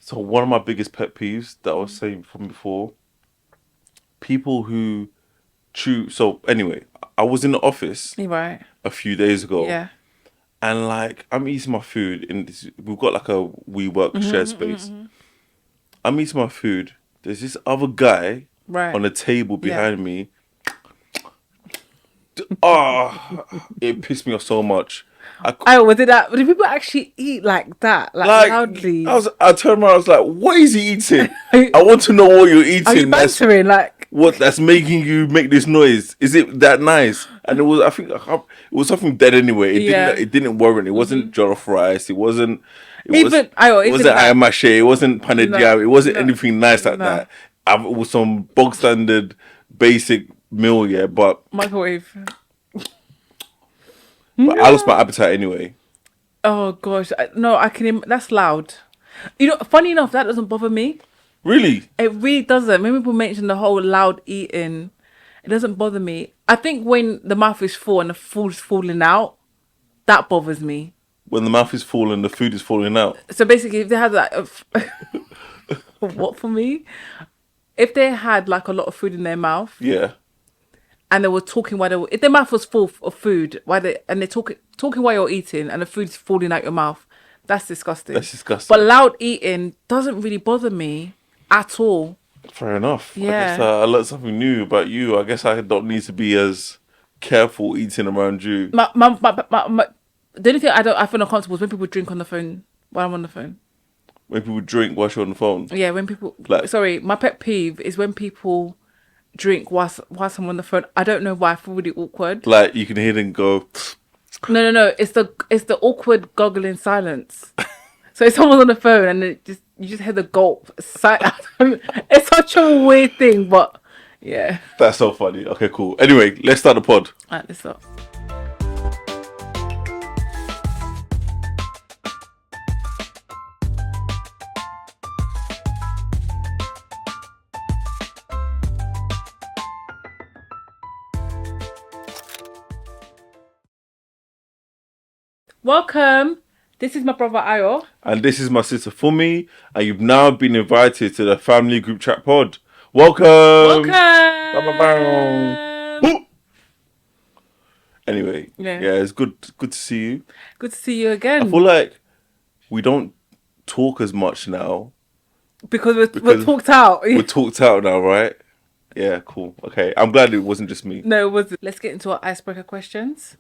So one of my biggest pet peeves that I was saying from before, people who chew. So anyway, I was in the office You're right. a few days ago, Yeah. and like I'm eating my food in this. We've got like a we work shared space. I'm eating my food. There's this other guy Right. on the table Yeah. behind me. It pissed me off so much. I c- Oh, was it that? Did people actually eat like that, like like loudly? I turned around. I was like, "What is he eating? Are you, I want to know what you're are you eating. bantering? Like, That's making you make this noise. Is it that nice?" And it was. I think it was something dead anyway. It didn't. yeah. It didn't warrant. It wasn't jollof rice. It wasn't. It was. Even I It even wasn't that. ayamache. It wasn't No, panadiam. It wasn't no, anything nice like no. that. It was some bog standard, basic meal. Yeah, but Microwave. I lost my No. appetite anyway. Oh gosh, no, I can. That's loud. You know, funny enough, that doesn't bother me. Really, It really doesn't. When people mention the whole loud eating, it doesn't bother me. I think when the mouth is full and the food's falling out, that bothers me. when the mouth is full and the food is falling out. So basically, if they had like, what for me? If they had like a lot of food in their mouth Yeah, and they were talking while they were, if their mouth was full of food, they're talking while you're eating and the food's falling out your mouth, that's disgusting. that's disgusting. But loud eating doesn't really bother me at all. Fair enough. I guess Yeah. I learned something new about you. I guess I don't need to be as careful eating around you. The only thing I feel uncomfortable is when people drink on the phone while I'm on the phone. When people drink whilst you're on the phone. Yeah, when people, Like, sorry, my pet peeve is when people drink whilst I'm on the phone. I don't know why I feel really awkward. like you can hear them go, No. It's the awkward goggling silence. So if someone's on the phone and you just hear the gulp. It's such a weird thing, but yeah. that's so funny. Okay, cool. Anyway, let's start the pod. Alright, let's start. Welcome. This is my brother Ayo. And this is my sister Fumi, and you've now been invited to the family group chat pod. Welcome. Welcome. Bow. Anyway, Yeah. it's good to see you. Good to see you I again. feel like we don't talk as much now. Because we're Because talked out. We're talked out now, right? Yeah, cool. Okay, I'm glad it wasn't just me. No, it wasn't. Let's get into our icebreaker questions.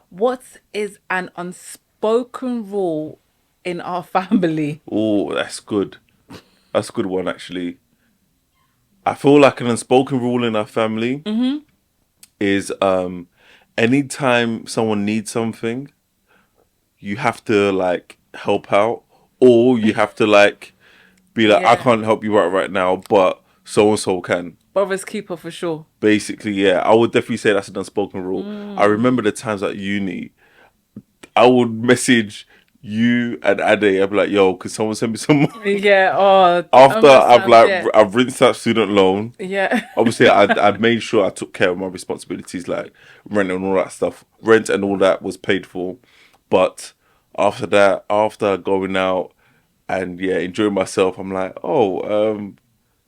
What is an unspoken rule in our family? Oh, that's good. That's a good one, actually. I feel like an unspoken rule in our family is anytime someone needs something, you have to like help out, or you have to like be like, I Yeah. can't help you right now, but so and so can. Brother's keeper for sure. Basically, yeah, I would definitely say that's an unspoken rule. I remember the times at uni, I would message you and Ade. I'd be like, "Yo, could someone send me some money?" Yeah. Oh. After I've like yeah. I've rinsed that student loan. Yeah. Obviously, I made sure I took care of my responsibilities, like rent and all that stuff. Rent and all that was paid for, but after that, after going out and enjoying myself, I'm like,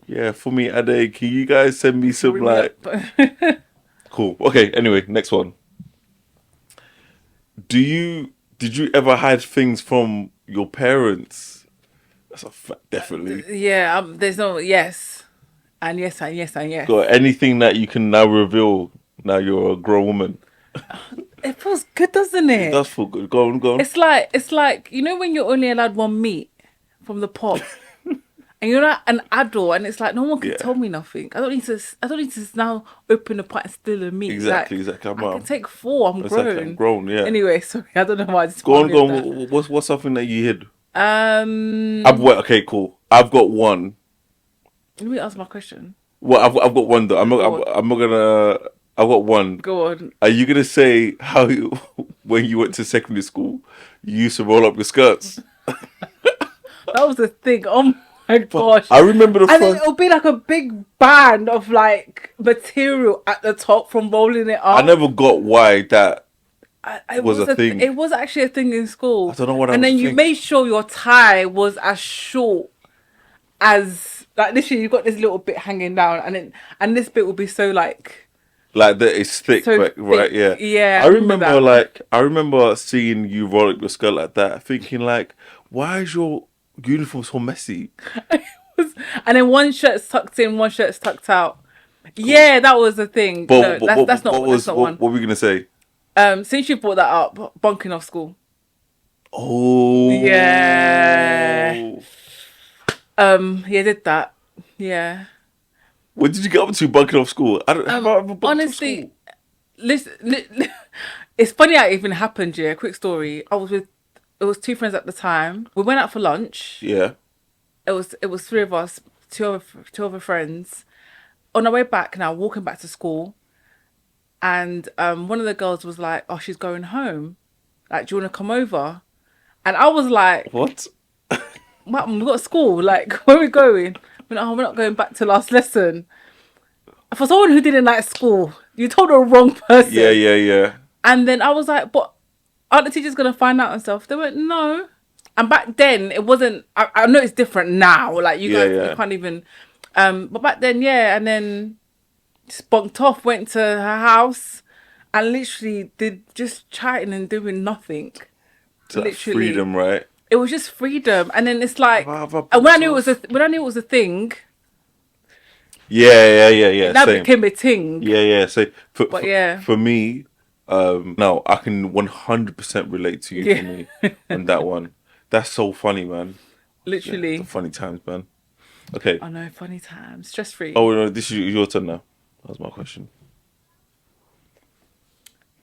yeah, for me, Ade, can you guys send me some like cool? Okay, anyway, next one. Did you ever hide things from your parents? That's a fact, definitely. Yeah. There's no yes, and yes, and yes, and yes. Got anything that you can now reveal now you're a grown woman? It feels good, doesn't It it? does feel good. Go on, go on. It's like you know when you're only allowed one meat from the pot, and you're not an adult, and it's like no one can Yeah. tell me nothing. I don't need to now open the pot and steal a meat. Exactly, Like, exactly. I can take four. I'm Exactly, grown. I'm grown, yeah. Anyway, sorry, I don't know why I just Go on, go that. on. What's something that you hid? Um, Okay, cool. I've got one. let me ask my question. Well, I've got one though. Go I'm not gonna. I've got one. Go on. Are you gonna say how you, when you went to secondary school, you used to roll up your skirts? That was the thing. Oh my gosh. I remember the And then first. it'll be like a big band of like material at the top from rolling it I up. never got why that It was a thing. It was actually a thing in school. I don't know what I And was then you thinking. made sure your tie was as short as like literally you got this little bit hanging down, and this bit would be so like Like that, it's thick, so but right, thick. yeah. Yeah, I remember, that. I remember seeing you roll up your skirt like that, thinking like, why is your uniform so messy? And then one shirt's tucked in, one shirt's tucked out. Yeah, that was the thing. No, that's not that's not one. what were we gonna say? Since you brought that up, bunking off school. Yeah. Oh, Yeah, did that. Yeah. what did you get up to bunking off school? I don't have I ever bunked off Honestly, school? listen, it's funny how it even happened. Yeah, quick story. It was two friends at the time. We went out for lunch. Yeah. It was three of us, two other friends. On our way back now, walking back to school, and one of the girls was like, "Oh, she's going home. Like, do you want to come over?" And I was like, What? "What? We've got school. Like, where are we going?" We're not going back to last lesson. For someone who didn't like school, you told the wrong person. Yeah, yeah, yeah. And then I was like, "But aren't the teachers gonna find out and stuff?" They went, "No." And back then, it wasn't. I know it's different now. Like you Yeah, guys, yeah. you can't even. But back then, yeah. And then spunked off, went to her house, and literally did just chatting and doing nothing. It's like Literally, freedom, right? it was just freedom. And then it's like, Have I and when I bunked knew it was off? when I knew it was a thing, Yeah, yeah, yeah, yeah. that Same. became a thing. Yeah, yeah. So But yeah. for me, no, I can 100% relate to you Yeah. for me on that one. That's so funny, man. Literally. The funny times, man. Okay. I know, funny times, stress free. Oh no, this is your turn now. That was my question.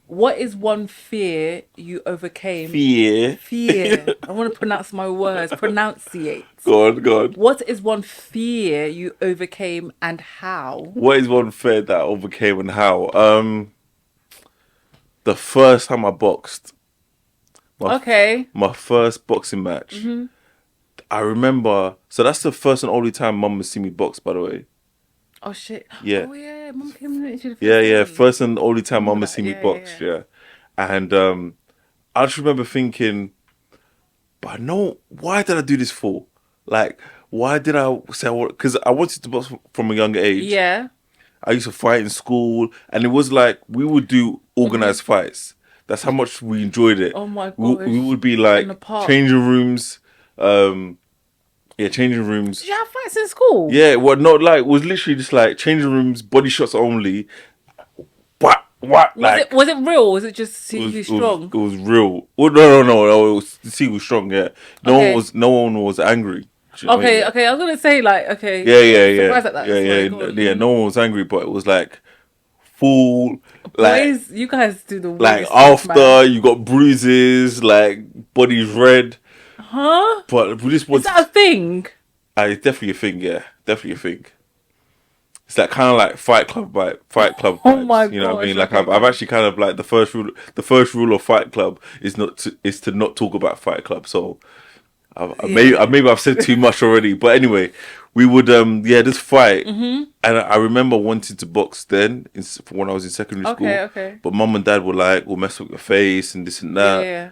What is one fear you overcame? Fear. Fear. I want to pronounce my words. Pronunciate. Go on, go on. What is one fear you overcame and how? What is one fear that I overcame and how? The first time I boxed. Okay. My first boxing match. Mm-hmm. I remember. So that's the first and only time Mum has seen me box, by the way. Oh shit. Yeah. Oh yeah. Mum came into the first Yeah, yeah. one. First and only time Mum Remember has seen me that? box. Yeah. And I just remember thinking, but no, why did I do this for? Like, why did I say I want? Because I wanted to box from a younger age. Yeah. I used to fight in school, and it was like we would do organized fights. That's how much we enjoyed it. Oh my We gosh. would be In like the park. changing rooms. Yeah, changing rooms. Did you have fights in school? Yeah, well, not like it was literally just like changing rooms, body shots only. What? Like Was it real? Was it just see it was, who's it was- strong? It was real. Well, no. It was see who was strong. Yeah, Okay. no one was angry. Do you know what I mean? Okay, okay. I was gonna say like, okay. Yeah. Surprised at that. Sorry, go on. Yeah. No one was angry, but it was like full, like Boys, you guys do the like weirdest stuff, after man. you got bruises, like body's red. Huh? But we just Is want. that a thing? It's definitely a thing. Yeah, definitely a thing. It's like kind of like Fight Club vibe. Fight Club Oh vibes, my you know what I mean? gosh, Like okay. I've actually kind of like the first rule of Fight Club is to not talk about Fight Club. So maybe I've said too much already. But anyway, we would just fight. Mm-hmm. And I remember wanting to box then when I was in secondary school. Okay. But mum and dad were like, "We'll mess up your face and this and that." Yeah.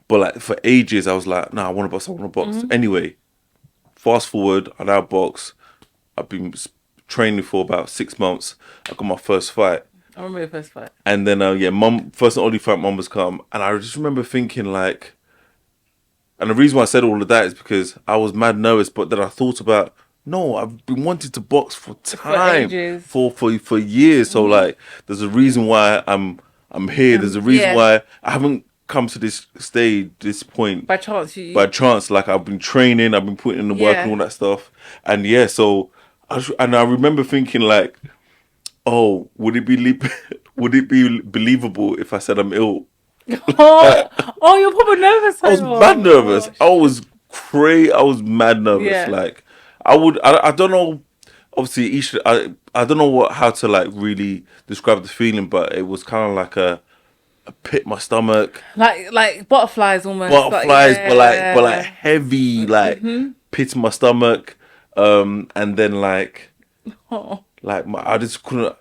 But like for ages, I was like, "No, I want to box. I want to box." Mm-hmm. Anyway, fast forward, I now box. I've been training for about 6 months. I got my first fight, I remember your first fight. and then mum first and only fight mum was come, and I just remember thinking like, and the reason why I said all of that is because I was mad nervous, but then I thought about. No, I've been wanting to box for time, ages. for years. So like, there's a reason why I'm here. There's a reason yeah. why I haven't come to this stage, this point By chance, you. by chance. Like I've been training, I've been putting in the work Yeah. and all that stuff. And yeah, so I remember thinking like, oh, would it be believable if I said I'm ill? oh, you're probably nervous. I was mad nervous. I was crazy. I was mad nervous. Yeah. Like I don't know. Obviously, I don't know how to like really describe the feeling, but it was kind of like a pit in my stomach. Like butterflies almost. Butterflies, yeah. but like heavy, like pit in my stomach, and then Oh. like I just couldn't.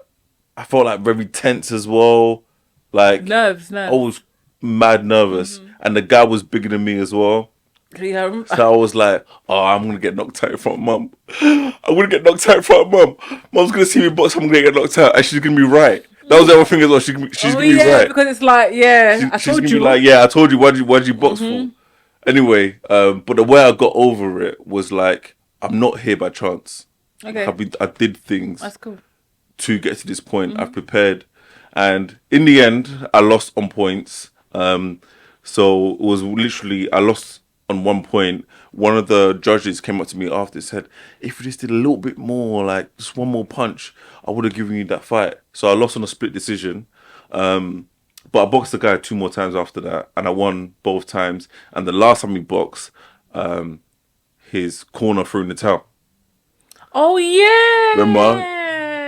I felt like very tense as well. Like Nerves, I nerves. was mad nervous, and the guy was bigger than me as well. Yeah, I remember- So I was like, "Oh, I'm gonna get knocked out in front of mum. I'm gonna get knocked out in front of mum. Mum's gonna see me box. I'm gonna get knocked out, and she's gonna be right." That was the other thing as well. She's oh gonna be yeah, right. because it's like, yeah, I She's told gonna be you. like, "Yeah, I told you. Why'd you box for?" Anyway, but the way I got over it was like, I'm not here by chance. Okay, I did things that's cool. to get to this point. I've prepared, and in the end, I lost on points. So it was literally I lost on 1 point. One of the judges came up to me after and said, "If you just did a little bit more, like just one more punch, I would have given you that fight." So I lost on a split decision. But I boxed the guy 2 more times after that, and I won both times. And the last time we boxed, his corner threw in the towel. Oh yeah, Remember?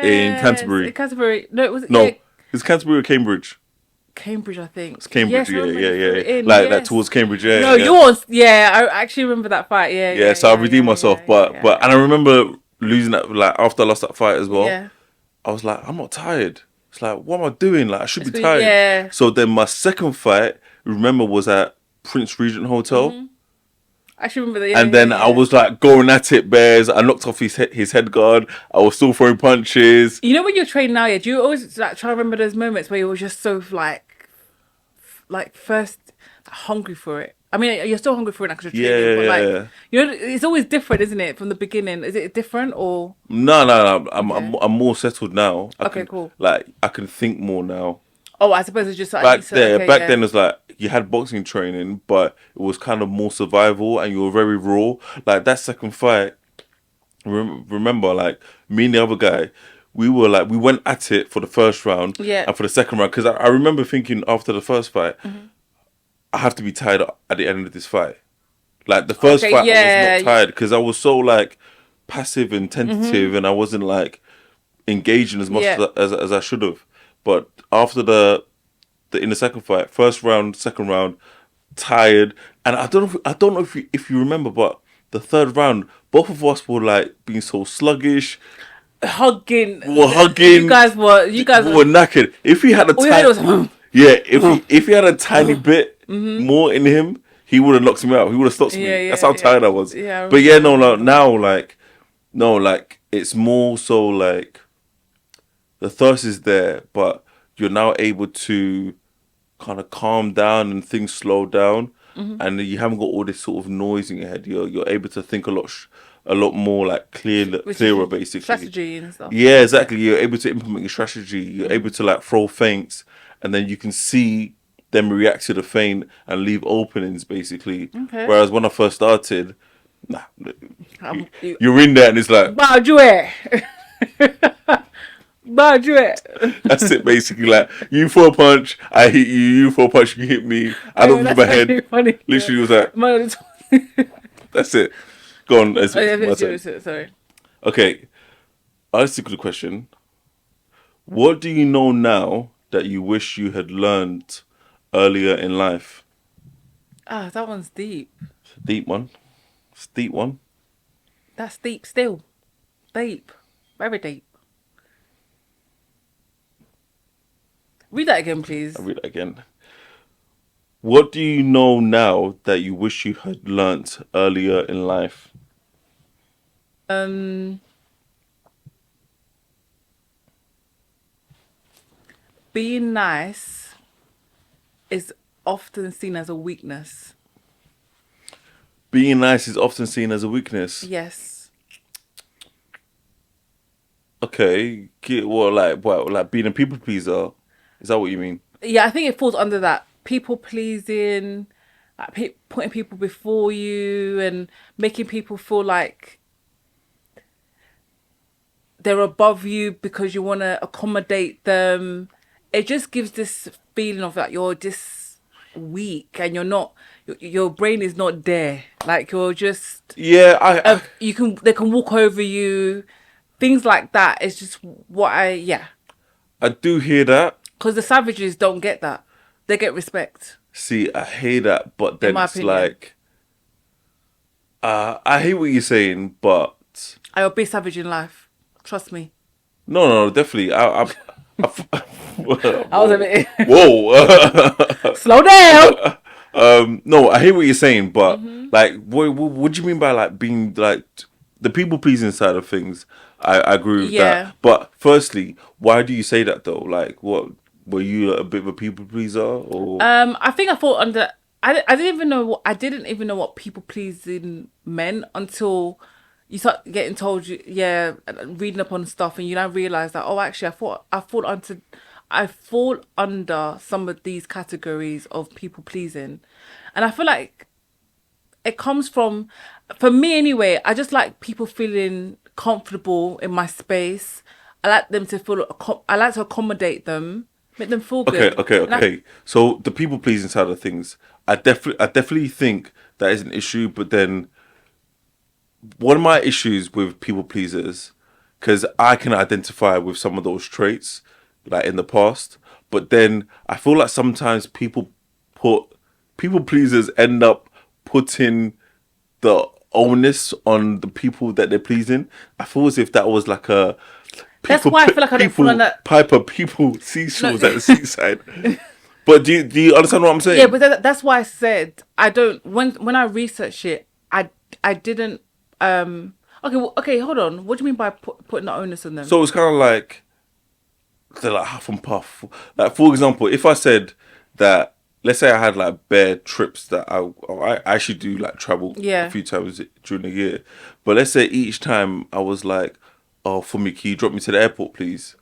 In Canterbury. In Canterbury. No, it was No, yeah, it's Canterbury or Cambridge. Cambridge, I think. It's Cambridge, Yes, I yeah, remember yeah, you threw yeah. it in, Like that yes. towards Cambridge, yeah. No, yeah. yours. Yeah, I actually remember that fight. Yeah, Yeah, so I redeemed myself, but yeah, and I remember losing that. Like after I lost that fight as well, yeah. I was like, I'm not tired. It's like, what am I doing? Like I should be It's really- tired. yeah. So then my second fight, remember, was at Prince Regent Hotel. I actually remember that. Yeah, And then I was like going at it, bears. I knocked off his head guard. I was still throwing punches. You know when you're trained now, yeah? Do you always like try to remember those moments where you were just so like first hungry for it? I mean, you're still hungry for it now because you're training, but like, Yeah. you know, it's always different, isn't it? From the beginning, is it different or? No. I'm Okay. I'm more settled now. Okay, cool. Like I can think more now. Oh, I suppose it's just like Back there, okay, back yeah. then, it's like you had boxing training, but it was kind of more survival, and you were very raw. Like that second fight, remember, like me and the other guy, we went at it for the first round, Yeah. and for the second round, because I remember thinking after the first fight, Mm-hmm. I have to be tired at the end of this fight. Like the first Okay, fight, I yeah. was not tired because I was so like passive and tentative, and I wasn't like engaging as much Yeah. as I should have. But after the in the second fight, first round, second round, tired, and I don't know if you remember, but the third round, both of us were like being so sluggish. Hugging. We were hugging. You guys were. We were knackered. If he had a All you heard was, yeah, if he had a tiny bit more in him, he would have knocked me out. He would have stopped me. Yeah, That's how yeah. tired I was. Yeah, I but yeah, remember. now like it's more so like the thirst is there, but you're now able to kind of calm down and things slow down, and you haven't got all this sort of noise in your head. You're able to think a lot more like clearer, basically. strategy and stuff. Yeah, exactly. You're able to implement your strategy. You're able to like throw feints, and then you can see them react to the feint and leave openings, basically. Okay. Whereas when I first started, nah, You- you're in there and it's like Bajue. Bajue. that's it, basically. Like you throw a punch, I hit you. You throw a punch, you hit me. I don't move my head. Funny. Literally, was like Man, that's it. Go on. It's Oh, yeah, my turn. sorry. Okay, I'll stick with the question. What do you know now that you wish you had learned earlier in life? Ah, that one's deep. Deep one. It's a deep one. That's deep still. Deep. Very deep. Read that again, please. I'll read it again. What do you know now that you wish you had learnt earlier in life? Being nice is often seen as a weakness. Being nice is often seen as a weakness. Yes. Okay, like being a people pleaser? Is that what you mean? Yeah, I think it falls under that. People pleasing, like putting people before you and making people feel like they're above you because you want to accommodate them. It just gives this feeling of like you're just weak and you're not, your brain is not there. Like you're just, Yeah, they can walk over you. Things like that. It's just I do hear that. because the savages don't get that. They get respect. See, I hear that, but then my it's opinion. like, I hear what you're saying, but I will be savage in life. Trust me. no, definitely. I was a bit. Whoa. Slow down. No, I hear what you're saying, but Mm-hmm. like, what do you mean by like being like the people pleasing side of things? I agree with that. Yeah. But firstly, why do you say that though? Like, what were you a bit of a people pleaser or? I think I thought under. I didn't even know what I didn't even know what people pleasing meant until you start getting told you reading up on stuff and you now realize that actually I fall under some of these categories of people pleasing, and I feel like it comes from, for me anyway, I just like people feeling comfortable in my space. I like them to feel I like to accommodate them, make them feel Okay, good. okay, And I okay. So the people pleasing side of things, I definitely think that is an issue. But then one of my issues with people pleasers, because I can identify with some of those traits, like in the past. But then I feel like sometimes put people pleasers end up putting the onus on the people that they're pleasing. I feel as if that was like a That's people why I feel like I don't fall people under. piper people No, seashores at the seaside. But do you understand what I'm yeah, saying? but that's why I said I don't. When I researched it, I didn't. Okay, okay, hold on. What do you mean by putting the onus on them? So it's kind of like they're like half and puff. Like for example, if I said that, let's say I had like bare trips that I actually do like travel a Yeah, few times during the year, but let's say each time I was like, oh, for me, can you drop me to the airport, please?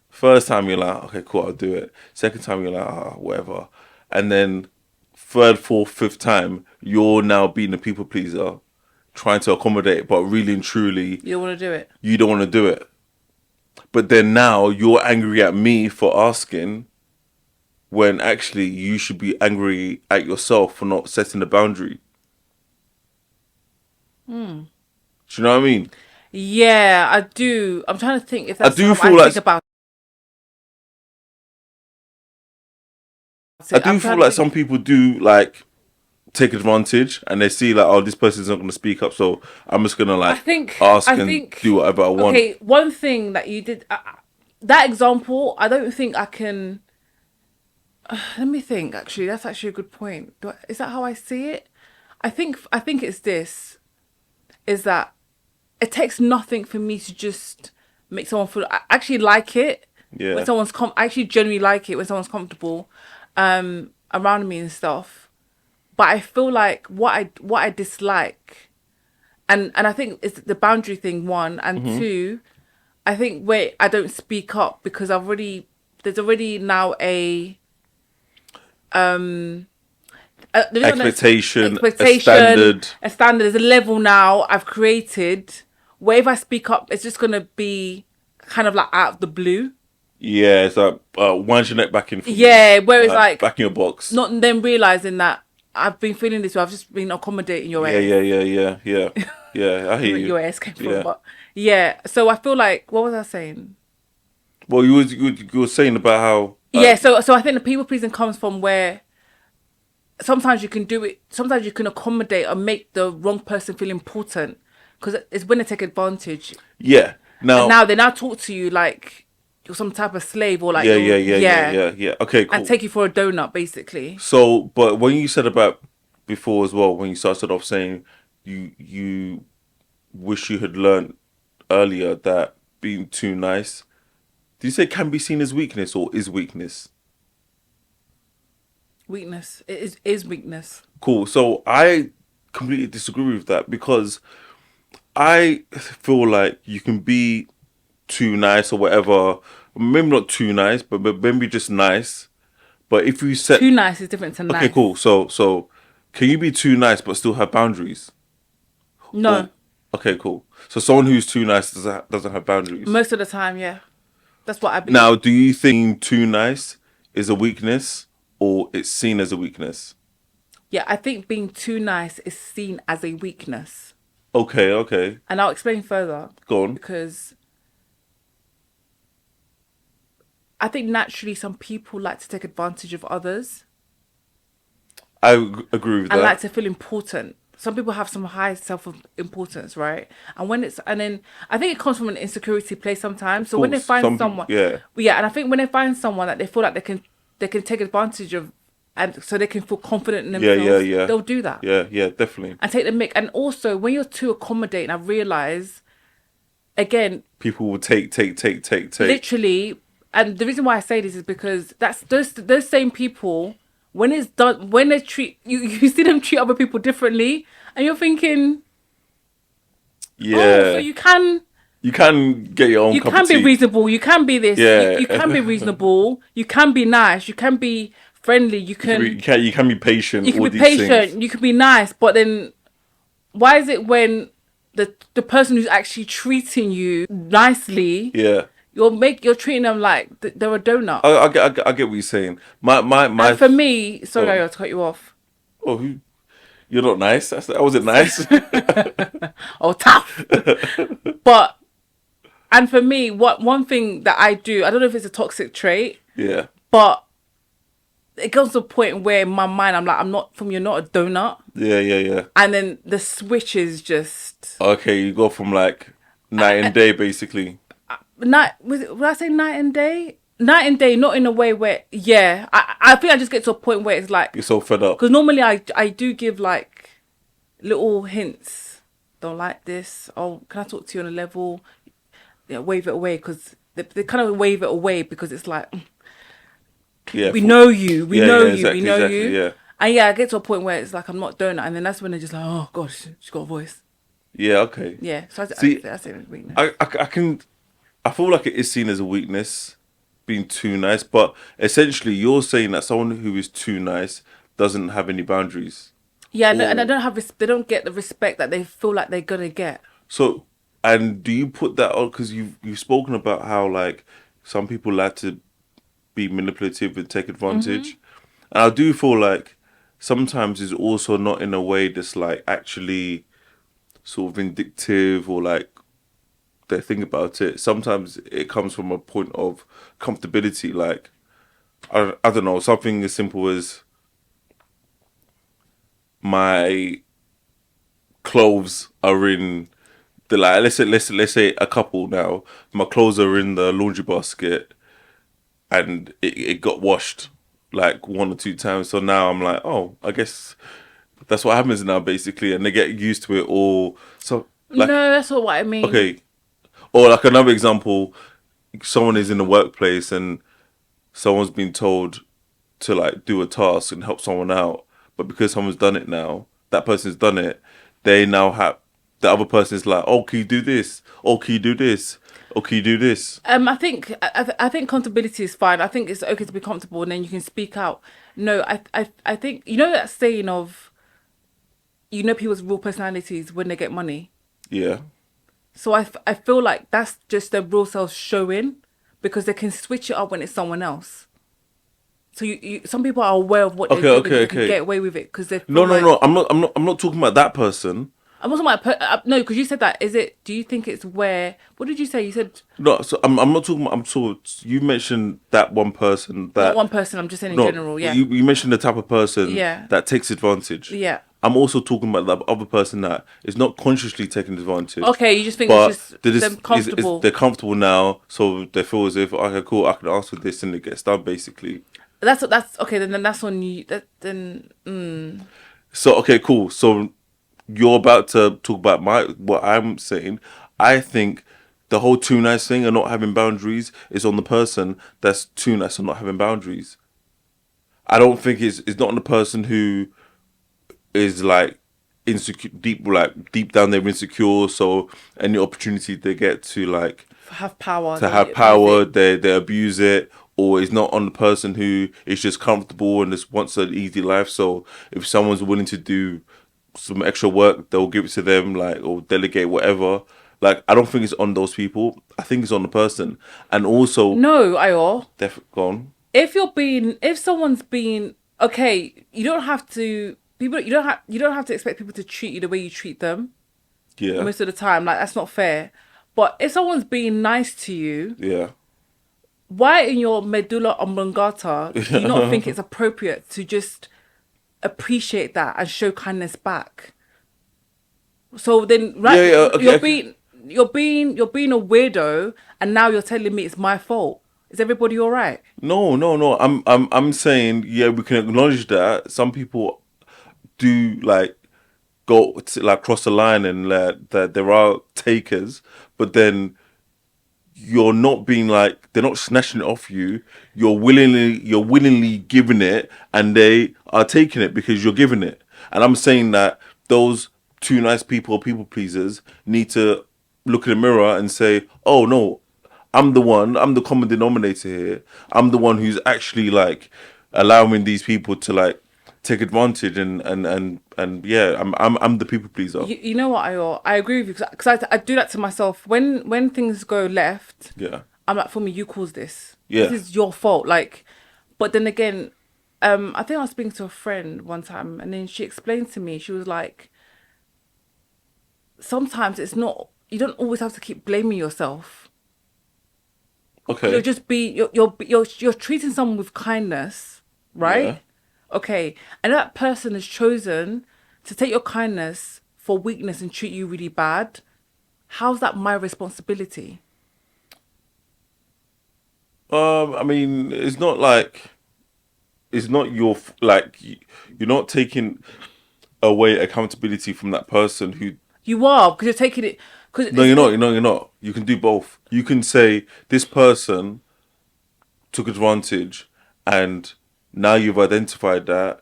First time you're like, okay, cool, I'll do it. Second time you're like, whatever, and then third, fourth, fifth time you're now being a people pleaser, trying to accommodate, but really and truly you don't want to do it. you don't want to do it. But then now you're angry at me for asking when actually you should be angry at yourself for not setting the boundary. Do you know what I mean? Yeah, I do. I'm trying to think if I that's do how I feel think like about I it. do feel like some people do like take advantage and they see like, oh, this person's not going to speak up, so I'm just gonna I like think ask I and do think whatever I want. okay, one thing that you did that example, I don't think I can let me think actually. That's actually a good point. Is that how I see it? I think it's this is that it takes nothing for me to just make someone feel I actually like it when Yeah, I actually genuinely like it when someone's comfortable around me and stuff. But I feel like what I dislike and I think it's the boundary thing one and two. I think where I don't speak up because there's already now there is no expectation, a expectation, standard. a standard. There's a level now I've created where if I speak up, it's just gonna be kind of like out of the blue. Yeah, it's like wind your neck back in for me, Yeah, whereas like back in your box. not then realizing that I've been feeling this way. I've just been accommodating your Yeah, ass. yeah, yeah, yeah, yeah, yeah. I hear Where you. your ass came from, Yeah. but yeah. So I feel like what was I saying? Well, you were saying about how Yeah. So I think the people pleasing comes from where sometimes you can do it. Sometimes you can accommodate or make the wrong person feel important because it's when they take advantage. yeah. And Now, now they now talk to you like you're some type of slave or like yeah, you're yeah, yeah, yeah, yeah, yeah. Okay, and cool. take you for a donut basically. So, but when you said about before as well, when you started off saying you wish you had learned earlier that being too nice, do you say can be seen as weakness or is weakness? Weakness. It is weakness. Cool. So I completely disagree with that because I feel like you can be too nice or whatever. Maybe not too nice, but maybe just nice. But if you set Too nice is different to okay, nice. cool. So can you be too nice but still have boundaries? Or No, okay, cool. So someone who's too nice doesn't have boundaries. most of the time, yeah. That's what I believe. Now, do you think too nice is a weakness or it's seen as a weakness? Yeah, I think being too nice is seen as a weakness. Okay, okay. And I'll explain further Go on. because I think naturally some people like to take advantage of others I agree with and like that. to feel important. some people have some high self-importance, right? And then I think it comes from an insecurity place sometimes. So when they course, find some people, someone, yeah, yeah, and I think when they find someone that they feel like they can take advantage of, and so they can feel confident in yeah, yeah, themselves, yeah, they'll do that yeah, yeah, definitely. and take the mic. And also, when you're too accommodating, I realize again, People will take. literally, and the reason why I say this is because that's those same people, when it's done, when they treat you, you see them treat other people differently, and you're thinking, oh, so Yeah, you can. you can get your own You cup can of be tea. reasonable. You can be this. Yeah, You can be reasonable. You can be nice. You can be friendly. you can be patient. You can All be these things. patient. You can be nice. But then, why is it when the person who's actually treating you nicely, Yeah, you're treating them like they're a donut? I get what you're saying. My. And for me, sorry, Oh, I to cut you off. oh, you're not nice. That wasn't nice. Oh, tough. But and for me, what one thing that I do, I don't know if it's a toxic trait, Yeah, but it comes to a point where in my mind I'm like, you're not a donut. yeah, yeah, yeah. And then the switch is just Okay, you go from like night and day, basically. would I say night and day? Night and day, not in a way where I think I just get to a point where it's like, You're so fed up. because normally I do give like little hints. Don't like this. Oh, can I talk to you on a level? Yeah, wave it away because they kind of wave it away because it's like Yeah, we know you, we yeah, know yeah, you, exactly, we know exactly, you. yeah. And yeah, I get to a point where it's like I'm not doing that, and then that's when they're just like, oh god, she's got a voice. Yeah, okay. Yeah, so See, I say it's weakness. I feel like it is seen as a weakness, being too nice, but essentially you're saying that someone who is too nice doesn't have any boundaries. Yeah, and I Or don't have they don't get the respect that they feel like they're gonna get. so, and do you put that on because you've spoken about how like some people like to be manipulative and take advantage, and I do feel like sometimes it's also not in a way that's like actually sort of vindictive or like they think about it. Sometimes it comes from a point of comfortability. Like I don't know, something as simple as my clothes are in the like. Let's say a couple now. My clothes are in the laundry basket, and it got washed like one or two times. So now I'm like, oh, I guess that's what happens now, basically, and they get used to it. Or so No, like that's not what I mean. okay, or like another example, someone is in the workplace and someone's been told to like do a task and help someone out, but because someone's done it now, that person's done it, they now have the other person is like, oh, can you do this? Oh, can you do this? Oh, can you do this? I think comfortability is fine. I think it's okay to be comfortable and then you can speak out. No, I think you know that saying of people's real personalities when they get money. Yeah. So I feel like that's just their real selves showing because they can switch it up when it's someone else. So some people are aware of what they do because they can get away with it because they feel No, no, like, no. I'm not talking about that person. I'm not talking about no, because you said that. Do you think it's where? What did you say? You said No, so I'm not talking about. I'm sort of, you mentioned that one person that not one person. I'm just saying in no, general. Yeah. you mentioned the type of person Yeah. that takes advantage. Yeah. I'm also talking about the other person that is not consciously taking advantage. Okay, you just think but it's just them comfortable. they're comfortable now, so they feel as if okay, cool, I can answer this and it gets done basically. That's okay. Then that's on you. So okay, cool. So you're about to talk about what I'm saying. I think the whole too nice thing and not having boundaries is on the person that's too nice and not having boundaries. I don't think it's not on the person who is like insecure, deep down they're insecure. So any opportunity they get to like Have power. to they have abuse power, it. they abuse it, or it's not on the person who is just comfortable and just wants an easy life. So if someone's willing to do some extra work, they'll give it to them, like or delegate whatever. Like I don't think it's on those people. I think it's on the person, and also No, Ayo. gone. If someone's being okay, you don't have to. You don't have to expect people to treat you the way you treat them Yeah, most of the time. Like that's not fair. But if someone's being nice to you, yeah, why in your medulla oblongata do you not think it's appropriate to just appreciate that and show kindness back? So then, right, Yeah, yeah, okay, you're okay. being a weirdo, and now you're telling me it's my fault. Is everybody all right? No, no, no. I'm saying, yeah, we can acknowledge that some people do like go to, like cross the line and that there are takers, but then you're not being like they're not snatching it off you. You're willingly giving it, and they are taking it because you're giving it. And I'm saying that those two nice people, people pleasers, need to look in the mirror and say, "Oh no, I'm the one. I'm the common denominator here. I'm the one who's actually like allowing these people to like take advantage and yeah, I'm the people pleaser. You know what, I agree with you because I do that to myself when things go left. Yeah, I'm like, for me, you caused this. This yeah. is your fault. Like, but then again, I think I was speaking to a friend one time, and then she explained to me. She was like, sometimes it's not. You don't always have to keep blaming yourself. You're Okay. just be you're treating someone with kindness, Yeah. right? Okay, and that person has chosen to take your kindness for weakness and treat you really bad. How's that my responsibility? I mean, it's not like it's not you're not taking away accountability from that person who. You are because you're taking it because No, you're not. You're not. You can do both. You can say this person took advantage, and now you've identified that.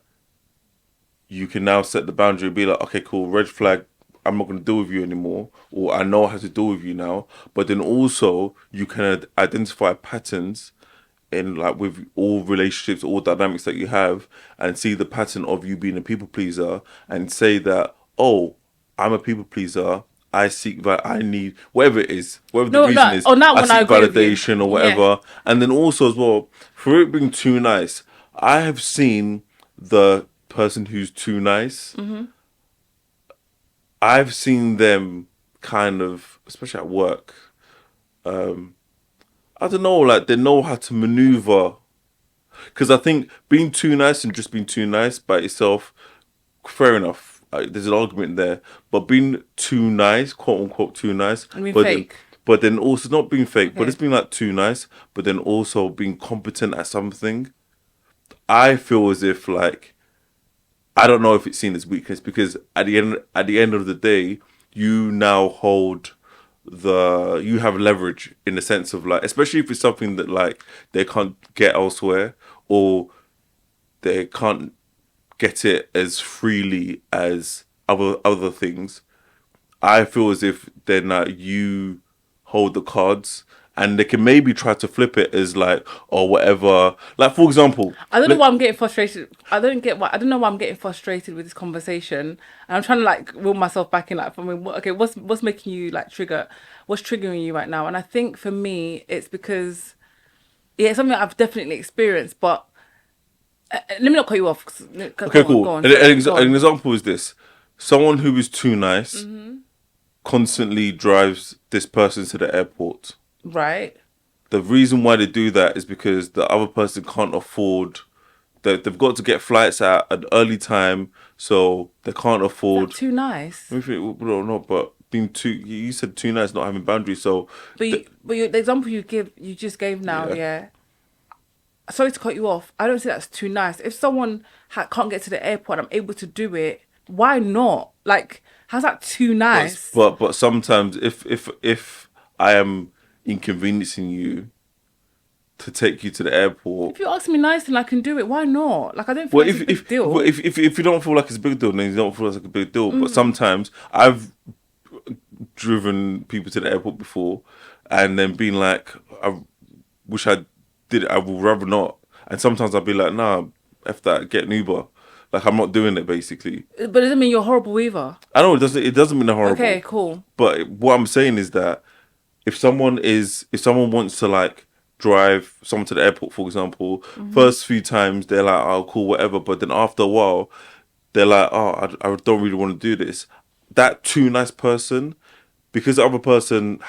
You can now set the boundary and be like, okay, cool, red flag. I'm not going to deal with you anymore, or I know how to deal with you now. But then also, you can identify patterns in like with all relationships, all dynamics that you have, and see the pattern of you being a people pleaser, and say that, oh, I'm a people pleaser. I need whatever it is, whatever the no, reason no. is. On that I one, I seek agree with you. validation or Yeah. whatever, and then also as well for it being too nice. I have seen the person who's too nice. I've seen them kind of, especially at work. I don't know, like they know how to maneuver. Because I think being too nice and just being too nice by itself, fair enough. There's an argument there, but being too nice, quote unquote, too nice, I mean, but then, fake. but then also not being fake, but Okay. it's being like too nice, but then also being competent at something. I feel as if like I don't know if it's seen as weakness because at the end of the day, you now hold you have leverage in the sense of like especially if it's something that like they can't get elsewhere or they can't get it as freely as other things. I feel as if then you hold the cards and they can maybe try to flip it as like or whatever. Like for example, I don't know let, why I'm getting frustrated. I don't know why I'm getting frustrated with this conversation. And I'm trying to like reel myself back in. Like, for me, okay, what's making you like trigger? What's triggering you right now? And I think for me, it's because yeah, it's something I've definitely experienced. But let me not cut you off. okay, Go cool. on. An, Sorry, an, ex- go an on. example is this: someone who is too nice constantly drives this person to the airport. Right? The reason why they do that is because the other person can't afford. They've got to get flights at an early time, so they can't Is that afford. too nice? If it, well, no, but being too, you said too nice, not having boundaries. So, the, The example you just gave now, yeah. yeah. Sorry to cut you off. I don't think that's too nice. If someone can't get to the airport, and I'm able to do it. Why not? Like, how's that too nice? But sometimes if I am inconveniencing you to take you to the airport. If you ask me nicely, I can do it. Why not? Like, I don't feel Well, like it's a big well, deal. if you don't feel like it's a big deal, then you don't feel like it's a big deal. But sometimes I've driven people to the airport before, and then been like, I wish I did. I would rather not. And sometimes I'll be like, nah, f that, get an Uber. Like I'm not doing it. Basically, But it doesn't mean you're horrible either. I know it doesn't mean they're Okay, horrible. cool. But what I'm saying is that if someone wants to like drive someone to the airport, for example, first few times they're like, oh, cool, whatever. But then after a while, they're like, oh, I don't really want to do this. That too nice person, because the other person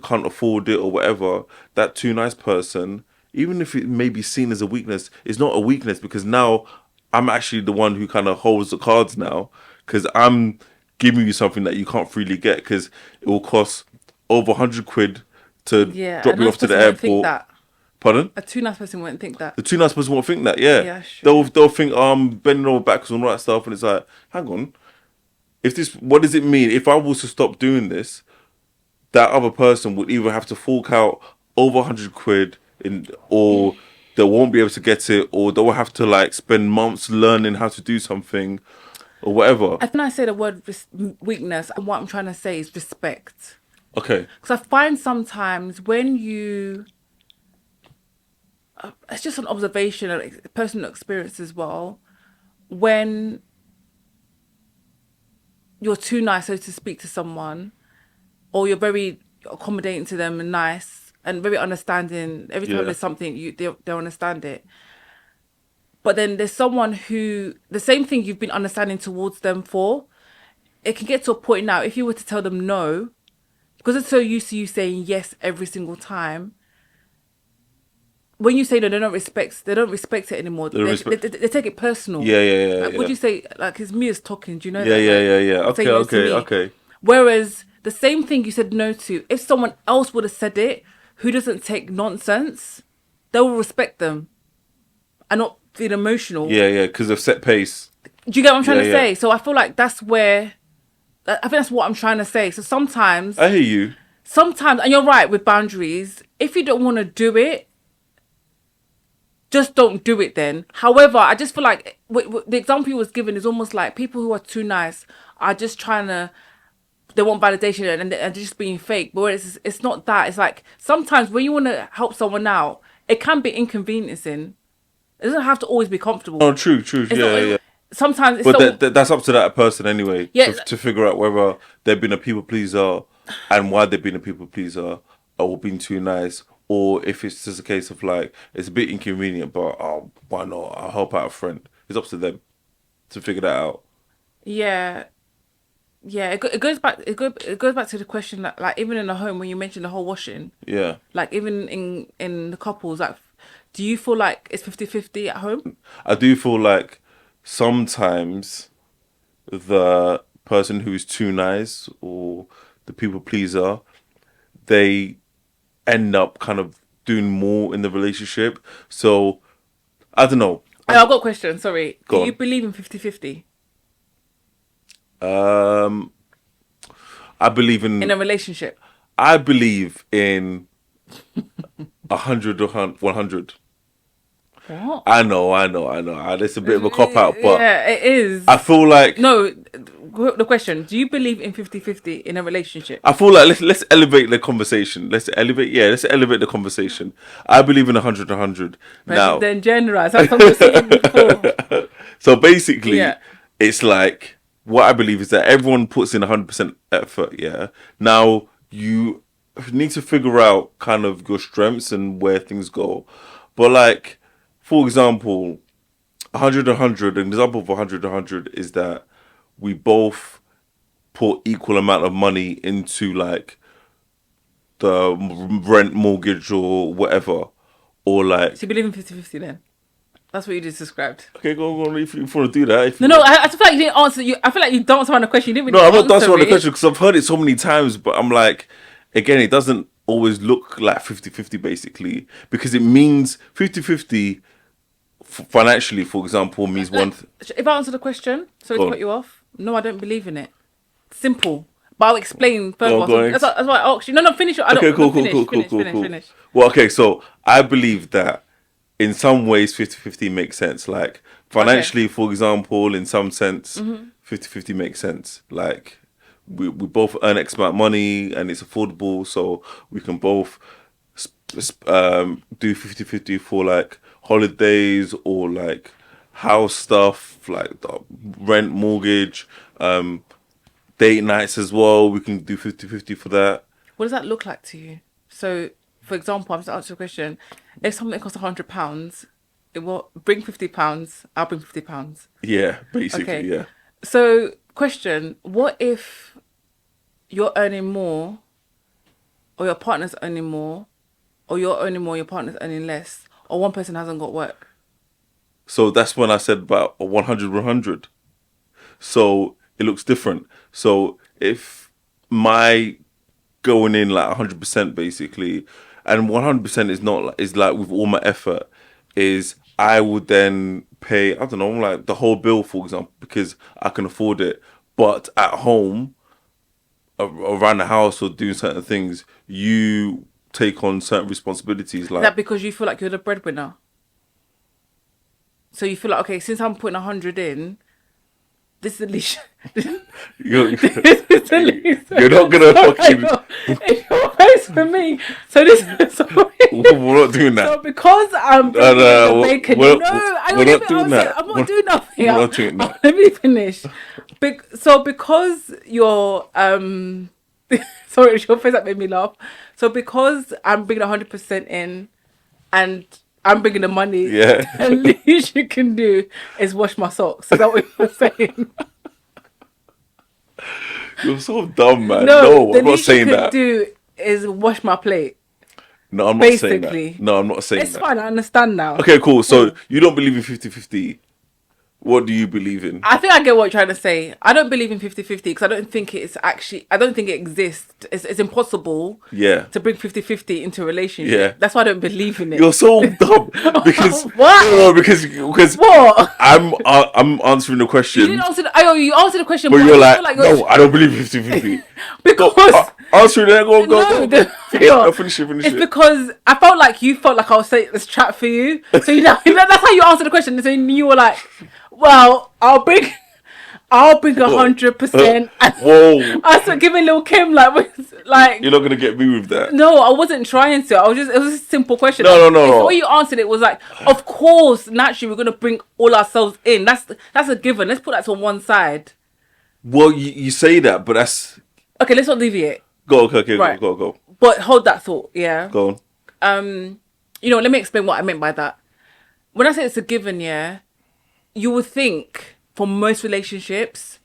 can't afford it or whatever. That too nice person, even if it may be seen as a weakness, is not a weakness because now I'm actually the one who kind of holds the cards now because I'm giving you something that you can't freely get because it will cost over 100 quid to Yeah, drop a you nice off to the person won't think airport. that. Pardon? A too nice person won't think that. The too nice person won't think that. Yeah, Yeah, sure. they'll think bending over backwards and all that stuff, and it's like, hang on, if this, what does it mean? If I was to stop doing this, that other person would either have to fork out over 100 quid or they won't be able to get it, or they'll have to like spend months learning how to do something, or whatever. I think I say the word weakness, and what I'm trying to say is respect. Okay. Because I find sometimes when you, it's just an observation, a personal experience as well, when you're too nice, so to speak, to someone, or you're very accommodating to them and nice and very understanding. Every time Yeah. there's something, they'll understand it. But then there's someone who, the same thing you've been understanding towards them for, it can get to a point now, if you were to tell them no, because they're so used to you saying yes every single time, when you say no, they don't respect it anymore. They take it personal. Yeah. Like, would you say, like, it's me as talking, do you know Yeah, that? yeah. Like, saying Okay, yes to me. okay. Whereas the same thing you said no to, if someone else would have said it who doesn't take nonsense, they will respect them and not feel emotional. Yeah, because of set pace. Do you get what I'm trying to Yeah. say? So I feel like that's where, I think that's what I'm trying to say. So sometimes, I hear you. and you're right with boundaries, if you don't want to do it, just don't do it then. However, I just feel like the example you was given is almost like people who are too nice are just trying to, they want validation and they're just being fake. But it's not that. It's like sometimes when you want to help someone out, it can be inconveniencing. It doesn't have to always be comfortable. Oh, true. It's Yeah. Sometimes it's But that's up to that person anyway. Yeah. To figure out whether they've been a people pleaser and why they've been a people pleaser or been too nice. Or if it's just a case of like, it's a bit inconvenient, but why not? I'll help out a friend. It's up to them to figure that out. Yeah. It goes back. It goes back to the question that, like, even in a home when you mentioned the whole washing, Yeah. like even in the couples, like, do you feel like it's 50-50 at home? I do feel like sometimes the person who is too nice or the people pleaser, they end up kind of doing more in the relationship. So I don't know. I've got a question. Sorry. Go Do you on. believe in 50-50 I believe in a relationship? I believe in 100 or 100. What? I know. It's a bit of a cop out, but Yeah, it is. I feel like No, the question: do you believe in 50-50 in a relationship? let's elevate the conversation. Let's elevate the conversation. I believe in 100. Now, Then generous. That's what I'm saying before. so basically, Yeah. it's like what I believe is that everyone puts in 100% effort. Yeah. Now you need to figure out kind of your strengths and where things go. But like, for example, 100, an example of 100 is that we both put equal amount of money into like the rent, mortgage, or whatever, or like. So you believe in 50-50 then? That's what you just described. Okay, go on. If you want to do that, No. I feel like you didn't answer. I feel like you danced around the question. You didn't No, really I'm not answer dancing around the it. question because I've heard it so many times, but I'm like, again, it doesn't always look like 50-50 basically, because it means 50-50 financially, for example, means one. If I answer the question, sorry Go to on. cut you off. No, I don't believe in it. Simple. But I'll explain further. Go on. That's why I asked you. No, finish. Okay, cool. Finish. Well, okay, so I believe that in some ways 50-50 makes sense. Like financially, for example, in some sense, 50-50 makes sense. Like we both earn X amount of money and it's affordable, so we can both do 50-50 for like holidays or like house stuff, like the rent, mortgage, date nights as well. We can do 50-50 for that. What does that look like to you? So, for example, I'm just answering the question. If something costs £100, it will bring £50. I'll bring £50. Yeah, basically, Okay. yeah. So, question: what if you're earning more, or your partner's earning more, or you're earning more, your partner's earning less, or one person hasn't got work? So that's when I said about a 100. So it looks different. So if my going in like 100% basically, and 100% is not is like with all my effort, is I would then pay, I don't know, like the whole bill, for example, because I can afford it. But at home, around the house or doing certain things, you take on certain responsibilities. Is Like, that because you feel like you're the breadwinner? So you feel like, okay, since I'm putting 100 in, this is the least. you're, This is the least. you're not gonna fucking. It's your face for me. So this is sorry. We're not doing that. So because I'm bringing no, the bacon, we're- I we're let not me doing answer. that. I'm not We're- doing nothing. we're not doing that. Let me finish. So because you're sorry, it's your face that made me laugh. So because I'm bringing 100% in, and I'm bringing the money, Yeah. the least you can do is wash my socks. Is that what you're saying? You're so dumb, man. No, No, the I'm not least you saying could that. do is wash my plate. No, I'm not saying Basically. that. No, I'm not saying It's that. fine. I understand now. Okay, cool. So you don't believe in 50-50. What do you believe in? I think I get what you're trying to say. I don't believe in 50-50 because I don't think it's actually, I don't think it exists. It's impossible Yeah. to bring 50-50 into a relationship. Yeah. That's why I don't believe in it. You're so dumb because What? No, because What? I'm answering the You question, didn't answer you answered the question, but I you're just like, feel no, I don't believe 50-50. because Answer that. Go. no, No, finish it. it's because I felt like you felt like I was saying this trap for you. So you know that's how you answered the question. So you were like, well, I'll bring 100%. Whoa. I started giving Lil Kim like You're not gonna get me with that. no, I wasn't trying to. It was a simple question. No. The way you answered it was like, of course, naturally, we're gonna bring all ourselves in. That's a given. Let's put that to one side. Well, you say that, but that's Okay, let's not deviate. go. Okay, Right. go. But hold that thought. Yeah. Go on. Let me explain what I meant by that. When I say it's a given, yeah, you would think for most relationships,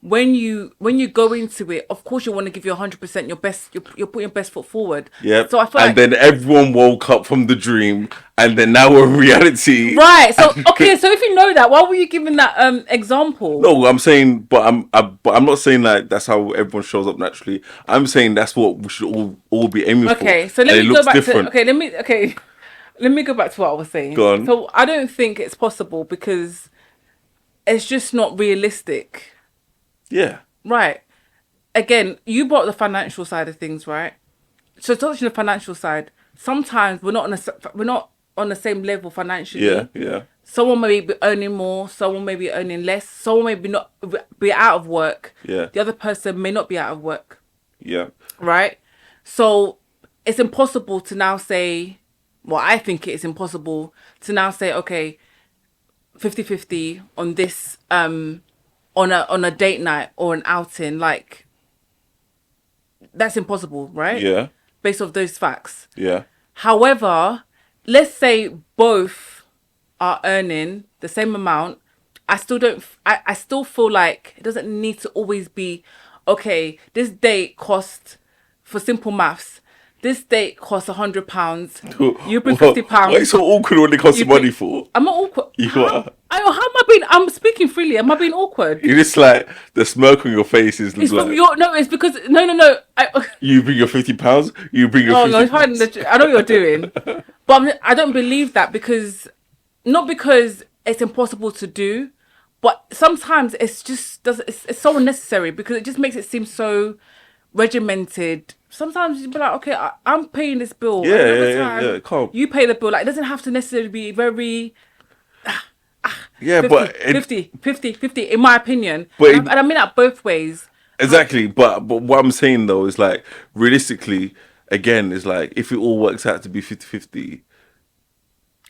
when you go into it, of course you want to give your 100%, your best. You're putting your best foot forward. Yeah. So I feel and then everyone woke up from the dream, and then now we're in reality. right. So okay. So if you know that, why were you giving that example? No, I'm saying, but I'm not saying like that's how everyone shows up naturally. I'm saying that's what we should all be aiming for. Okay. So let And me it go looks back different. to. Okay. Let me go back to what I was saying. Go on. So I don't think it's possible because it's just not realistic. Yeah. Right. Again, you brought the financial side of things, right? So touching the financial side, sometimes we're not on the same level financially. Yeah. Someone may be earning more, someone may be earning less, someone may not be out of work. Yeah. The other person may not be out of work, Yeah. right? So it's impossible to now say, well, I think it is impossible to now say, okay, 50-50 on this on a date night or an outing, like that's impossible, right? Yeah. Based off those facts. Yeah. However, let's say both are earning the same amount. I still feel like it doesn't need to always be, okay, this date cost, for simple maths, this date costs £100. You bring £50. Why are you so awkward when it comes to You bring- money for? I'm not awkward. You how, are. how am I being? I'm speaking freely. Am I being awkward? You're just like the smirk on your face is It's like from your no. It's because no. you bring your £50. You bring your Oh £50. no, it's fine. I know what you're doing, but I don't believe that because not because it's impossible to do, but sometimes it's just it's so unnecessary because it just makes it seem so regimented. Sometimes you be like, okay, I'm paying this bill. Yeah, Another yeah, time, yeah, calm. You pay the bill. Like it doesn't have to necessarily be very. Yeah, 50, but 50, in my opinion. But And I mean that both ways. exactly. But what I'm saying though is like realistically, again, is like if it all works out to be 50-50.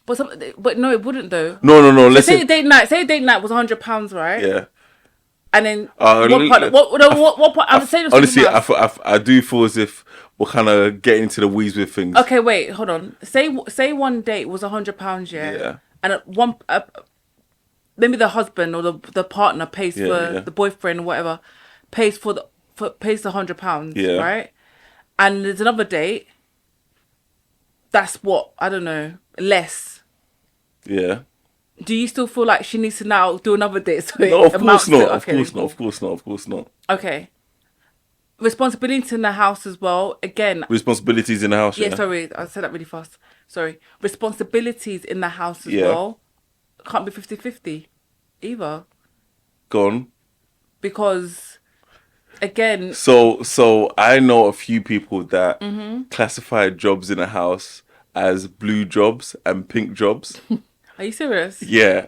But no, it wouldn't though. No. So Let's say say a date night was £100, right? yeah. And then Uh, what part? What part? I'm saying Honestly, I do feel as if we're kind of getting into the weeds with things. okay, wait, hold on. Say one date was £100, yeah. Yeah. And maybe the husband or the partner pays for Yeah. the boyfriend or whatever, pays the £100, Yeah. right? And there's another date. That's what I don't know, less. Yeah. Do you still feel like she needs to now do another date? So No, it of course amounts not. to, Of okay, course cool. not. Of course not. Of course not. Okay. Responsibility in the house as well. Again, Responsibilities in the house. yeah, Yeah. sorry, I said that really fast. Sorry. Responsibilities in the house as Yeah. well. Can't be 50-50 either. Gone. Because, again, So I know a few people that Mm-hmm. classify jobs in a house as blue jobs and pink jobs. are you serious? Yeah,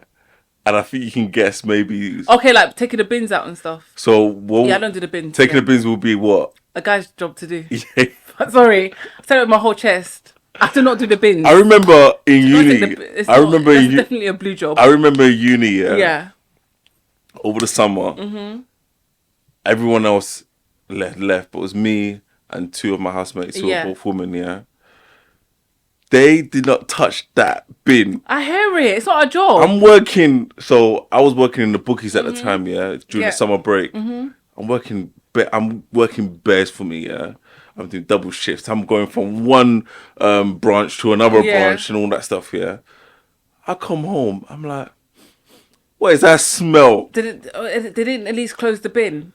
and I think you can guess maybe. Okay, like taking the bins out and stuff. So what? Yeah, I don't do the bins. Taking yeah. the bins will be what? A guy's job to do. Yeah. Sorry, I said it with my whole chest. I do not do the bins. I remember in Don't take uni. it's I not- remember that's in definitely a blue job. I remember in uni. Yeah. yeah. Over the summer, Mm-hmm. everyone else left, but it was me and two of my housemates who Yeah. were both women. Yeah. They did not touch that bin. I hear it. It's not a job. I'm working, so I was working in the bookies at the time, yeah, during Mm-hmm. Yeah. the summer break. I'm working bears for me, yeah. I'm doing double shifts. I'm going from one branch to another Yeah. branch and all that stuff, yeah. I come home, I'm like, what is that smell? They didn't at least close the bin.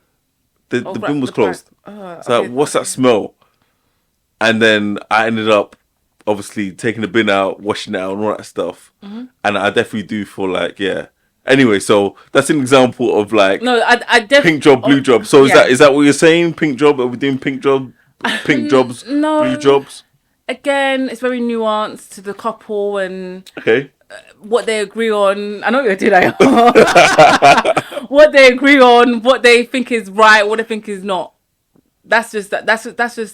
The Oh, bin was the closed. back. So Okay, what's that okay. smell? And then I ended up obviously taking the bin out, washing it out, and all that stuff. Mm-hmm. And I definitely do feel like, yeah. Anyway, so that's an example of like No, I definitely pink job, blue job. So yeah. is that what you're saying? Pink job? Are we doing pink jobs, No. blue jobs? Again, it's very nuanced to the couple and Okay. what they agree on. I know what you're doing. What they agree on, what they think is right, what they think is not. That's just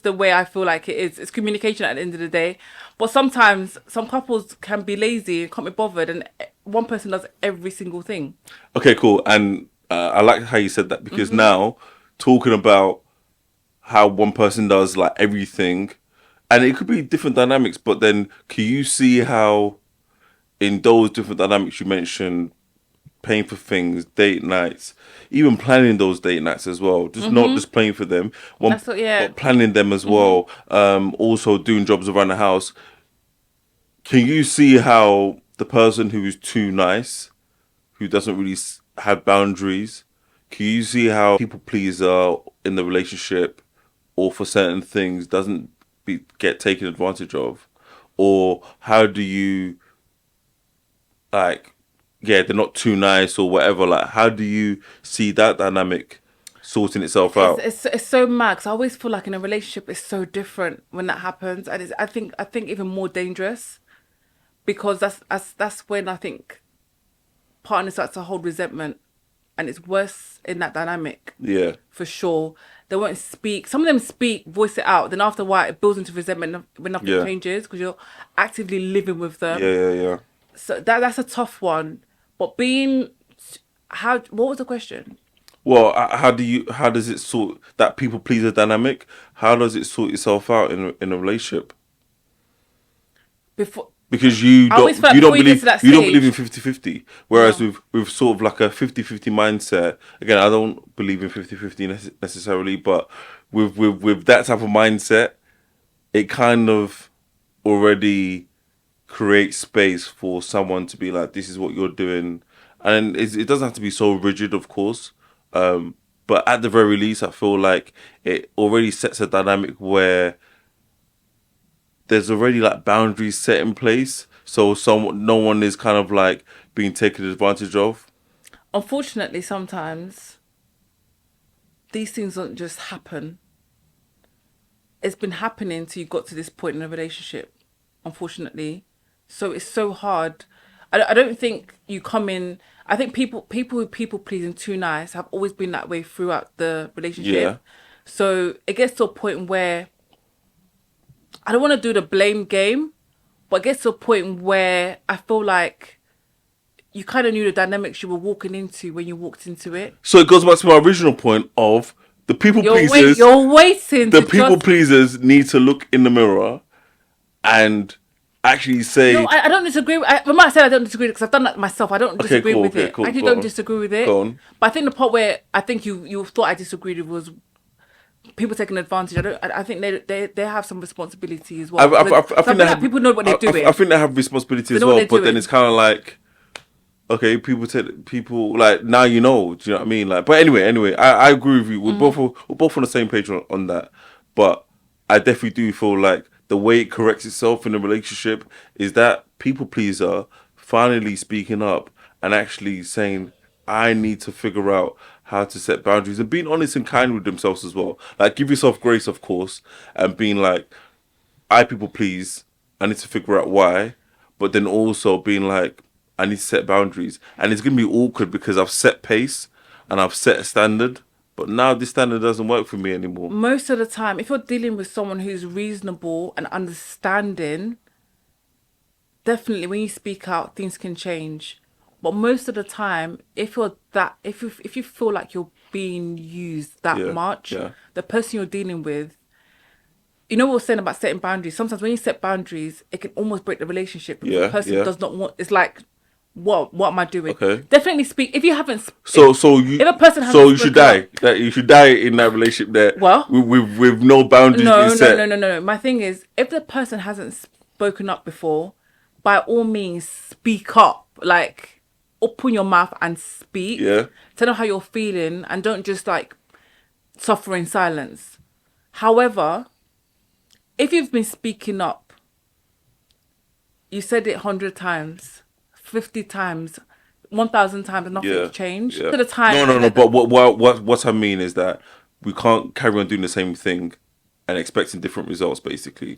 the way I feel like it is. It's communication at the end of the day. But sometimes some couples can be lazy and can't be bothered, and one person does every single thing. Okay, cool. And I like how you said that Mm-hmm. because now talking about how one person does like everything, and it could be different dynamics, but then can you see how in those different dynamics you mentioned, paying for things, date nights, even planning those date nights as well, just not just playing for them, Mm-hmm. That's what- yeah. but planning them as well, also doing jobs around the house. Can you see how the person who is too nice, who doesn't really have boundaries, can you see how people pleaser in the relationship or for certain things doesn't get taken advantage of? Or how do you, like, yeah, they're not too nice or whatever, like, how do you see that dynamic sorting itself out? It's so mad 'cause I always feel like in a relationship it's so different when that happens, and I think even more dangerous because that's when I think partners start to hold resentment, and it's worse in that dynamic Yeah. for sure. They won't speak. Some of them speak, voice it out. Then after a while, it builds into resentment when nothing Yeah. changes because you're actively living with them. Yeah. So that's a tough one. But what was the question? Well, how does it sort that people pleaser dynamic? How does it sort itself out in a relationship? Before Because you I always don't feel like you don't before you get believe to that you don't stage- believe in 50-50. Whereas No. with sort of like a 50-50 mindset, again, I don't believe in 50-50 necessarily, but with that type of mindset, it kind of already creates space for someone to be like, this is what you're doing, and it doesn't have to be so rigid, of course. But at the very least, I feel like it already sets a dynamic where there's already like boundaries set in place, so no one is kind of like being taken advantage of. unfortunately, sometimes these things don't just happen. It's been happening till you got to this point in a relationship, unfortunately. So it's so hard. I don't think you come in. I think people who people pleasing too nice have always been that way throughout the relationship. Yeah. So it gets to a point where I don't want to do the blame game, but it gets to a point where I feel like you kind of knew the dynamics you were walking into when you walked into it. So it goes back to my original point of the people pleasers. You're waiting. The to people just... pleasers need to look in the mirror and actually say, No, I don't disagree. When I said I don't disagree because I've done that myself. I don't disagree cool, with okay, it. cool, I actually go don't on. disagree with it. Go on. But I think the part where I think you thought I disagreed with was people taking advantage. I think they have some responsibility as well. I Because think like people know what they're doing. I think they have responsibility as know what well, they're but then doing. it's kind of like okay, people like now you know. Do you know what I mean? Like, but anyway, I agree with you. We're both on the same page on that. But I definitely do feel like the way it corrects itself in a relationship is that people pleaser finally speaking up and actually saying, I need to figure out how to set boundaries and being honest and kind with themselves as well. Like, give yourself grace, of course, and being like, I people please. I need to figure out why, but then also being like, I need to set boundaries, and it's gonna be awkward because I've set pace and I've set a standard, but now this standard doesn't work for me anymore. Most of the time, if you're dealing with someone who's reasonable and understanding, definitely when you speak out, things can change. But most of the time, if you feel like you're being used that Yeah, much, yeah, the person you're dealing with, you know what we're saying about setting boundaries. Sometimes when you set boundaries, it can almost break the relationship because the yeah, person yeah. does not want. It's like, what am I doing? Okay. Definitely speak. If you haven't, So if a person so hasn't you should spoken die. up, That you should die in that relationship there. well, With no boundaries no, being no, set. no, no, no. My thing is, if the person hasn't spoken up before, by all means, speak up. Like, open your mouth and speak. Yeah. Tell them how you're feeling, and don't just like suffer in silence. However, if you've been speaking up, you said it 100 times, 50 times, 1,000 times, and Yeah, nothing's changed. yeah. To the time, No. But what I mean is that we can't carry on doing the same thing and expecting different results. Basically,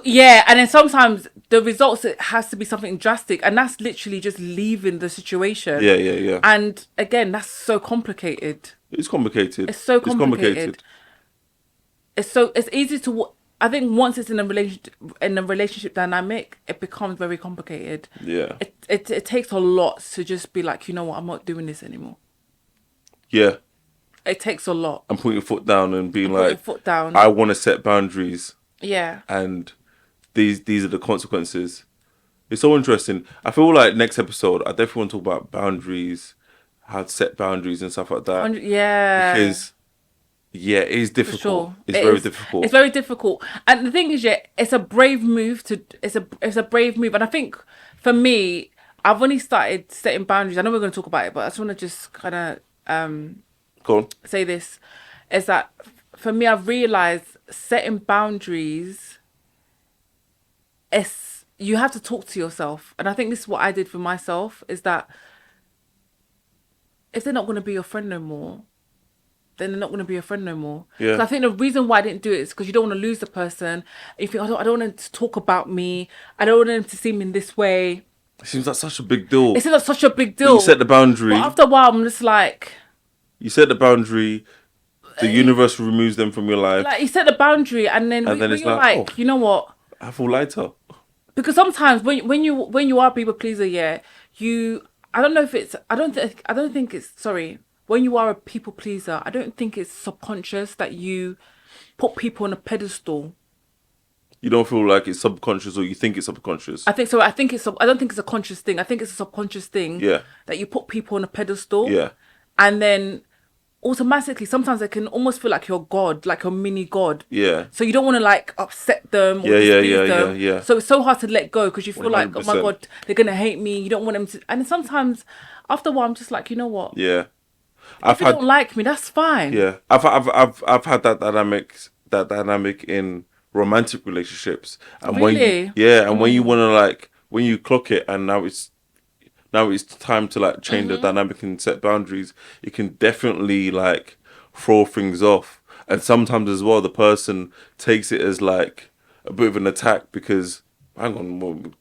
yeah, and then sometimes the results, it has to be something drastic, and that's literally just leaving the situation. yeah. And again, that's so complicated. It's complicated. It's so It's complicated. It's easy to. I think once it's in a relationship dynamic, it becomes very complicated. Yeah, It takes a lot to just be like, you know what, I'm not doing this anymore. yeah. It takes a lot. And putting your foot down and being Put your like, foot down. I want to set boundaries, Yeah. and these are the consequences. It's so interesting. I feel like next episode, I definitely want to talk about boundaries, how to set boundaries and stuff like that. Yeah. Because yeah, it is For difficult. sure. It's It very is. difficult. It's very difficult. And the thing is, yeah, it's a brave move it's a brave move. And I think for me, I've only started setting boundaries. I know we're going to talk about it, but I just want to just kind of Go on. say this, is that for me, I've realized setting boundaries is, you have to talk to yourself. And I think this is what I did for myself, is that if they're not going to be your friend no more, then they're not going to be your friend no more. Yeah. 'Cause I think the reason why I didn't do it is because you don't want to lose the person. If you, I don't want them to talk about me. I don't want them to see me in this way. It seems like such a big deal. It's not such a big But deal. you set the boundary. But after a while, I'm just like The universe removes them from your life. you set the boundary, and then, And then when it's you're like, like, oh. you know what? I feel lighter. Because sometimes when you are a people pleaser, yeah, I don't know if it's, I don't think it's, sorry, when you are a people pleaser, I don't think it's subconscious that you put people on a pedestal. You don't feel like it's subconscious, or you think it's subconscious. I think so. I don't think it's a conscious thing. I think it's a subconscious thing. Yeah. That you put people on a pedestal. Yeah. And then automatically, sometimes it can almost feel like you're God, like a mini God. Yeah. So you don't want to like upset them or Yeah, displease them. yeah. So it's so hard to let go because you feel like, oh my 100%. God, they're gonna hate me. You don't want them to. And sometimes after a while, I'm just like, you know what? Yeah. If you don't like me, that's fine. Yeah, I've had that dynamic in romantic relationships, and Really? when you want to like, when you clock it, and now it's time to like change the dynamic and set boundaries, it can definitely like throw things off, and sometimes as well the person takes it as like a bit of an attack because hang on,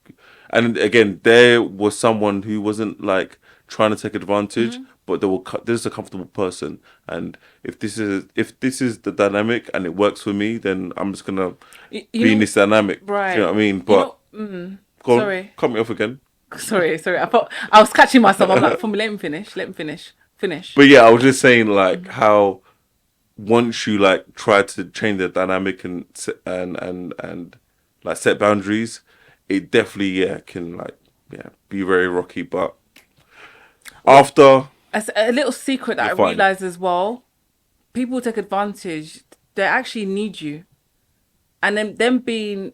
and again there was someone who wasn't like trying to take advantage, but this is a comfortable person, and if this is the dynamic and it works for me, then I'm just gonna You be in know- this dynamic. Right. Do you know what I mean? But go on, sorry. cut me off again. Sorry. I thought I was catching myself. I'm like, let me finish. But yeah, I was just saying like how once you like try to change the dynamic and like set boundaries, it definitely can like be very rocky. But after As a little secret that I You're fine. realized as well, people take advantage. They actually need you, and then them being,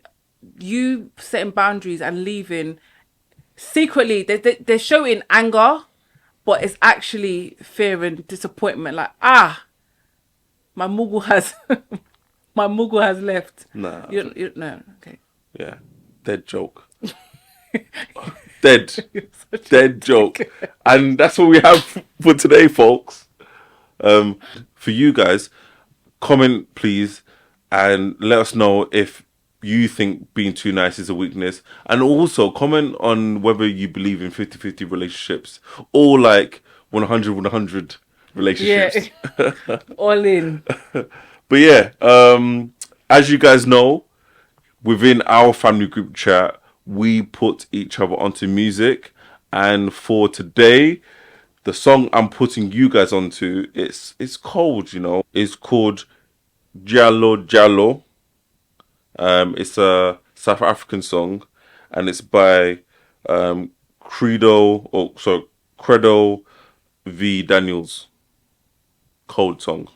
you setting boundaries and leaving, secretly they're showing anger, but it's actually fear and disappointment. Like, my mugu has my mugu has left. Nah. You no, okay. Yeah. Dead joke. Dead. You're such a Dead joke. And that's what we have for today, folks. For you guys, comment please and let us know if you think being too nice is a weakness, and also comment on whether you believe in 50-50 relationships or like 100-100 relationships. Yeah. All in. But yeah, as you guys know, within our family group chat, we put each other onto music. And for today, the song I'm putting you guys onto, it's cold, you know. It's called Jallo Jallo. It's a South African song, and it's by Credo V Daniels. Cold song.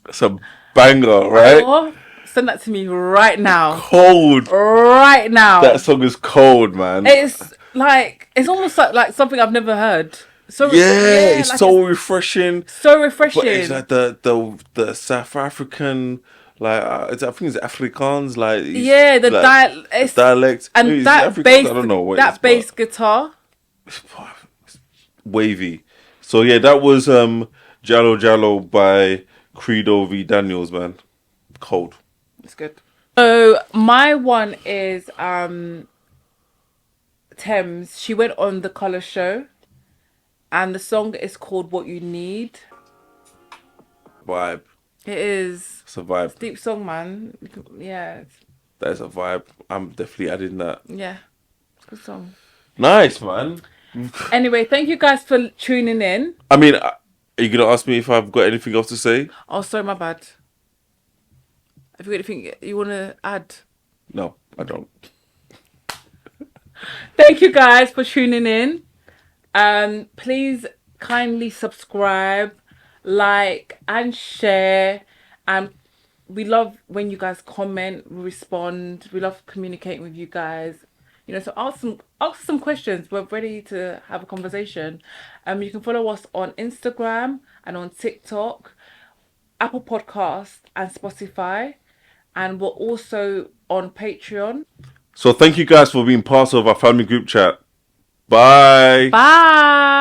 It's a banger, right? Oh, send that to me right now. Cold. Right now. That song is cold, man. It's like it's almost like something I've never heard. So it's like so refreshing. so refreshing. But it's like the South African, like I think it's Afrikaans, like the dialect, and maybe that it's Afrikaans, bass, I don't know what that bass guitar. it's wavy. So yeah, that was Jallo Jallo by Credo V Daniels, man. Cold. It's good. So my one is Thames. She went on the Colour Show, and the song is called "What You Need." Vibe. It is. It's a vibe. Deep song, man. Yeah. That's a vibe. I'm definitely adding that. Yeah. It's a good song. Nice, man. Anyway, thank you guys for tuning in. I mean, are you gonna ask me if I've got anything else to say? Oh, sorry, my bad. Have you got anything you want to add? No, I don't. Thank you guys for tuning in. Please kindly subscribe, like, and share. And we love when you guys comment, respond. We love communicating with you guys. You know, so ask some questions. We're ready to have a conversation. You can follow us on Instagram and on TikTok, Apple Podcast, and Spotify. And we're also on Patreon. So thank you guys for being part of our family group chat. Bye. Bye.